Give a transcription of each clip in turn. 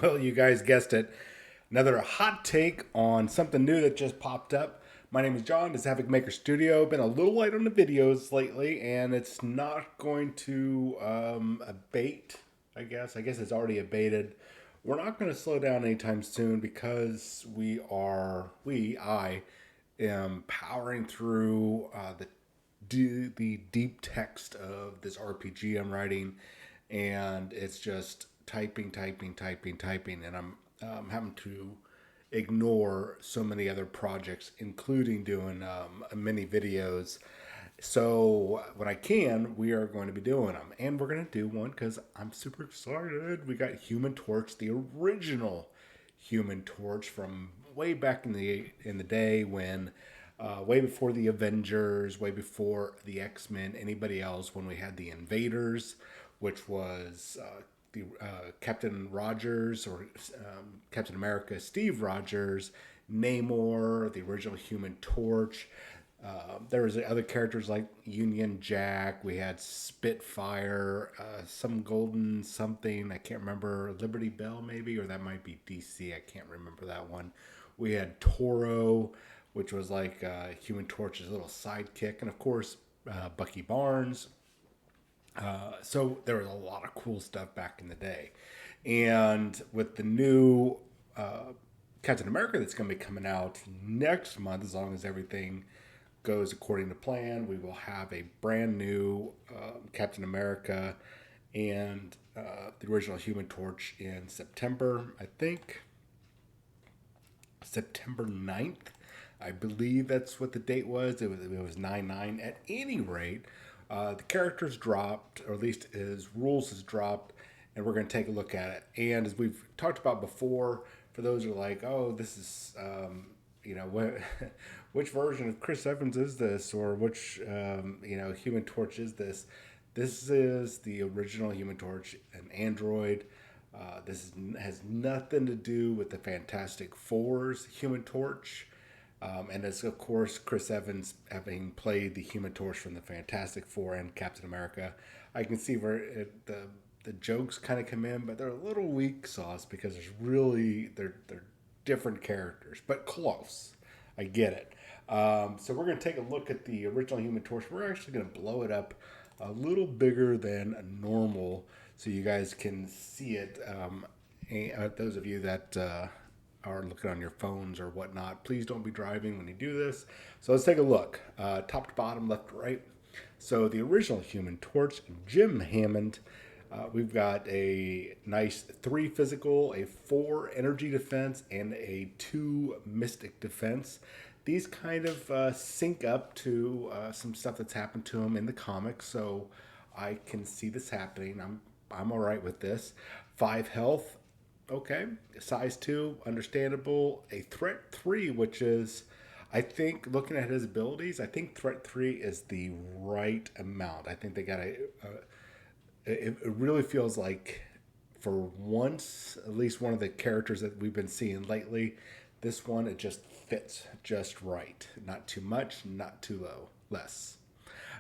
Well, you guys guessed it. Another hot take on something new that just popped up. My name is John. This is Havoc Maker Studio. Been a little light on the videos lately, and it's not going to abate. I guess it's already abated. We're not going to slow down anytime soon because I am powering through the deep text of this RPG I'm writing, and it's just typing, typing, typing, typing, and I'm having to ignore so many other projects, including doing mini videos. So when I can, we are going to be doing them, and we're going to do one because I'm super excited. We got Human Torch, the original Human Torch from way back in the day when, way before the Avengers, way before the X-Men, anybody else. When we had the Invaders, which was the Captain Rogers or Captain America, Steve Rogers, Namor, the original Human Torch. There was other characters like Union Jack. We had Spitfire, some Golden something. I can't remember. Liberty Bell maybe, or that might be DC. I can't remember that one. We had Toro, which was like Human Torch's little sidekick, and of course Bucky Barnes. So there was a lot of cool stuff back in the day, and with the new Captain America that's going to be coming out next month, as long as everything goes according to plan, we will have a brand new Captain America and the original Human Torch in September, I think. September 9th. I believe that's what the date was. It was 9/9. At any rate, the characters dropped, or at least his rules has dropped, and we're going to take a look at it. And as we've talked about before, for those who are like, oh, this is, what, which version of Chris Evans is this, or which, Human Torch is this? This is the original Human Torch, an android. Has nothing to do with the Fantastic Four's Human Torch. And as of course, Chris Evans having played the Human Torch from the Fantastic Four and Captain America, I can see where the jokes kind of come in, but they're a little weak sauce because they're different characters, but close. I get it. So we're going to take a look at the original Human Torch. We're actually going to blow it up a little bigger than normal so you guys can see it. Those of you that are looking on your phones or whatnot, please don't be driving when you do this. So let's take a look, top to bottom, left to right. So the original Human Torch, Jim Hammond. We've got a nice 3 physical, a 4 energy defense, and a 2 mystic defense. These kind of sync up to some stuff that's happened to him in the comics, so I can see this happening. I'm all right with this. 5 health, okay. Size 2, understandable. A threat 3, which is, I think, looking at his abilities, I think threat 3 is the right amount. I think they got it really feels like, for once, at least one of the characters that we've been seeing lately, this one, it just fits just right. Not too much, not too low, less.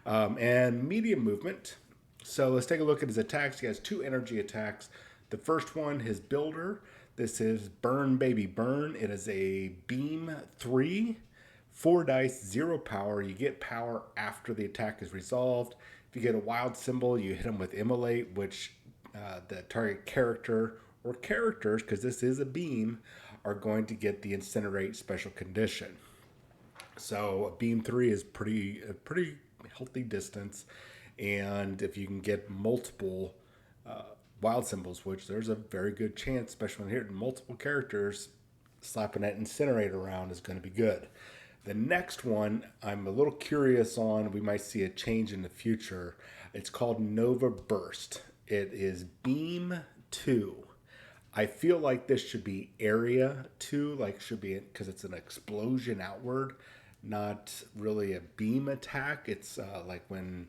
And medium movement. So let's take a look at his attacks. He has 2 energy attacks. The first one, his builder. This is Burn Baby Burn. It is a beam 3, 4 dice, 0 power. You get power after the attack is resolved. If you get a wild symbol, you hit him with Immolate, which the target character or characters, because this is a beam, are going to get the Incinerate special condition. So beam 3 is a pretty healthy distance, and if you can get multiple wild symbols, which there's a very good chance, especially when hitting multiple characters, slapping that Incinerate around is going to be good. The next one I'm a little curious on. We might see a change in the future. It's called Nova Burst. It is Beam 2. I feel like this should be Area 2, like should be, because it's an explosion outward, not really a beam attack. It's like when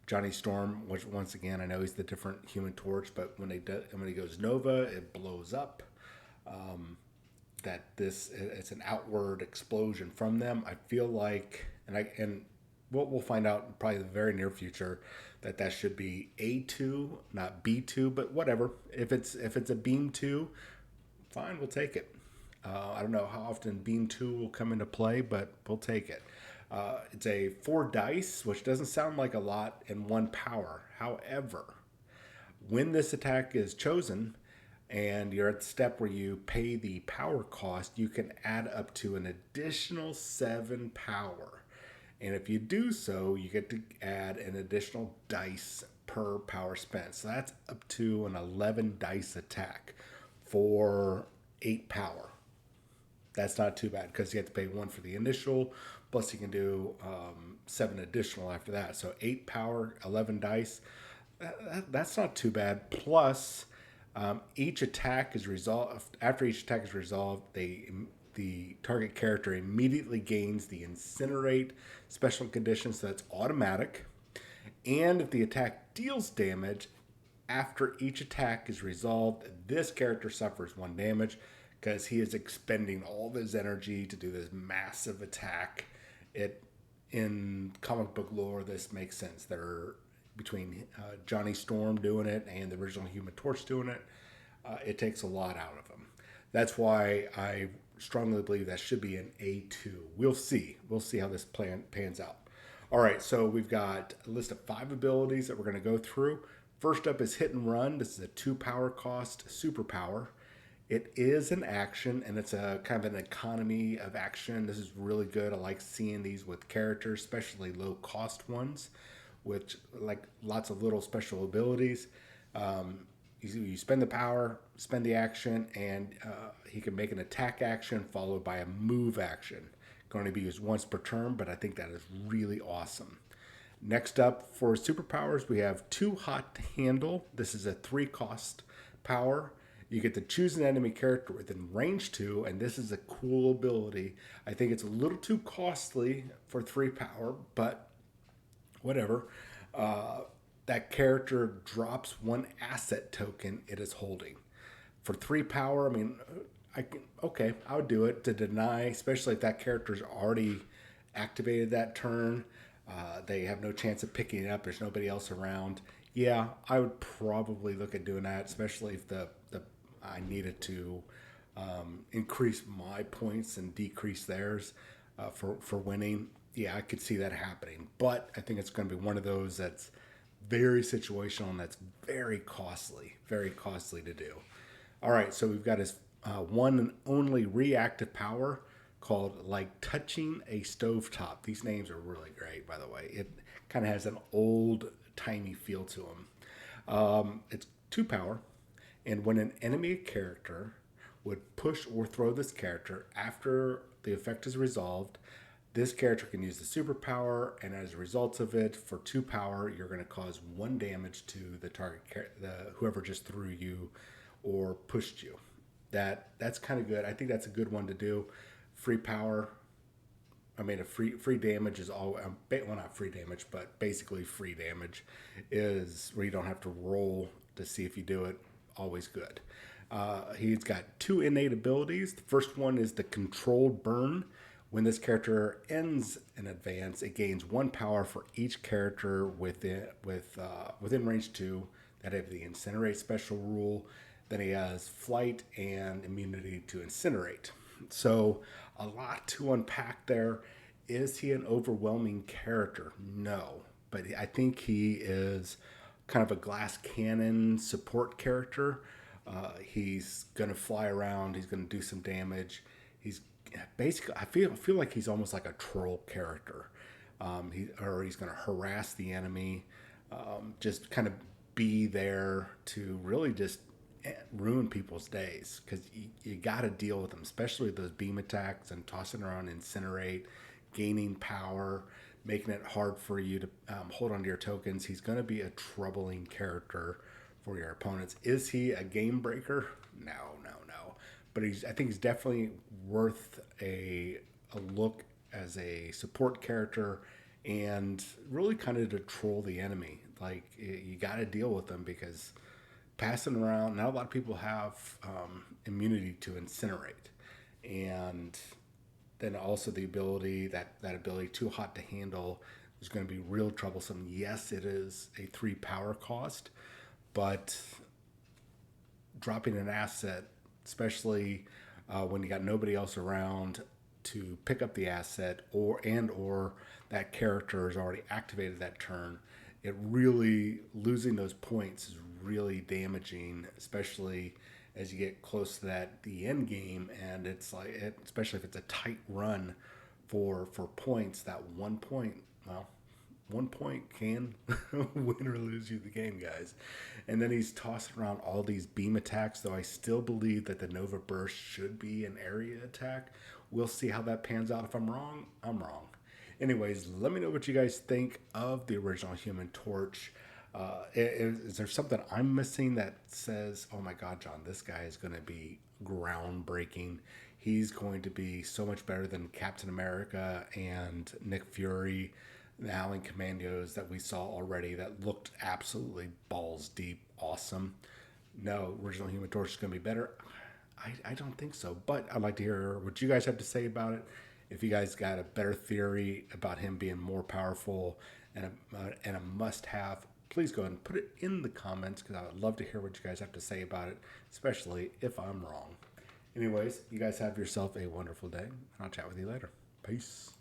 Johnny Storm, which once again, I know he's the different Human Torch, but when he goes Nova, it blows up. That this it's an outward explosion from them. I feel like, and we'll find out in probably the very near future that should be A2, not B2, but whatever. If it's a beam 2, Fine, we'll take it. I don't know how often Beam 2 will come into play, but we'll take it. It's a 4 dice, which doesn't sound like a lot, and 1 power. However, when this attack is chosen and you're at the step where you pay the power cost, you can add up to an additional 7 power. And if you do so, you get to add an additional dice per power spent. So that's up to an 11 dice attack for 8 power. That's not too bad because you have to pay 1 for the initial, plus you can do 7 additional after that. So 8 power, 11 dice. That's not too bad. Plus, each attack is resolved. After each attack is resolved, the target character immediately gains the Incinerate special condition, so that's automatic. And if the attack deals damage, after each attack is resolved, this character suffers 1 damage because he is expending all of his energy to do this massive attack. In comic book lore, this makes sense. They're between Johnny Storm doing it and the original Human Torch doing it. It takes a lot out of him. That's why I strongly believe that should be an A2. We'll see. We'll see how this plan pans out. All right, so we've got a list of 5 abilities that we're going to go through. First up is Hit and Run. This is a 2 power cost superpower. It is an action, and it's a kind of an economy of action. This is really good. I like seeing these with characters, especially low cost ones, which like lots of little special abilities. You spend the power, spend the action, and he can make an attack action followed by a move action. Going to be used once per turn, but I think that is really awesome. Next up for superpowers, we have Too Hot to Handle. This is a 3 cost power. You get to choose an enemy character within range 2, and this is a cool ability. I think it's a little too costly for 3 power, but whatever. That character drops 1 asset token it is holding. For 3 power, I mean, I would do it to deny, especially if that character's already activated that turn. They have no chance of picking it up. There's nobody else around. Yeah, I would probably look at doing that, especially if I needed to increase my points and decrease theirs for winning. Yeah, I could see that happening. But I think it's going to be one of those that's very situational and that's very costly to do. All right, so we've got his one and only reactive power called Like Touching a Stovetop. These names are really great, by the way. It kind of has an old timey feel to them. It's 2 power, and when an enemy character would push or throw this character after the effect is resolved, this character can use the superpower, and as a result of it, for 2 power, you're going to cause 1 damage to the target, whoever just threw you or pushed you. That's kind of good. I think that's a good one to do. Free power. I mean, a free damage is all well, not free damage, but basically free damage is where you don't have to roll to see if you do it. Always good. He's got 2 innate abilities. The first one is the Controlled Burn. When this character ends an advance, it gains 1 power for each character within range 2 that have the Incinerate special rule. Then he has Flight and immunity to Incinerate. So a lot to unpack there. Is he an overwhelming character? No, but I think he is kind of a glass cannon support character. He's going to fly around. He's going to do some damage. He's basically, I feel like he's almost like a troll character. He's going to harass the enemy, just kind of be there to really just ruin people's days, because you got to deal with them, especially those beam attacks and tossing around Incinerate, gaining power, making it hard for you to hold on to your tokens. He's going to be a troubling character for your opponents. Is he a game breaker? No. But I think he's definitely worth a look as a support character and really kind of to troll the enemy. Like, you got to deal with them because passing around, not a lot of people have immunity to Incinerate. And then also the ability, that ability Too Hot to Handle is going to be real troublesome. Yes, it is a 3 power cost, but dropping an asset especially when you got nobody else around to pick up the asset, or that character has already activated that turn. It really, losing those points is really damaging, especially as you get close to the end game, and it's like especially if it's a tight run for points. That 1 point, well, 1 point can win or lose you the game, guys. And then he's tossing around all these beam attacks, though I still believe that the Nova Burst should be an area attack. We'll see how that pans out. If I'm wrong, I'm wrong. Anyways, let me know what you guys think of the original Human Torch. Is there something I'm missing that says, oh my God, John, this guy is going to be groundbreaking? He's going to be so much better than Captain America and Nick Fury, the Howling Commandos that we saw already that looked absolutely balls deep awesome. No, original Human Torch is going to be better. I don't think so, but I'd like to hear what you guys have to say about it. If you guys got a better theory about him being more powerful and a must-have, please go ahead and put it in the comments, because I would love to hear what you guys have to say about it, especially if I'm wrong. Anyways, you guys have yourself a wonderful day, and I'll chat with you later. Peace.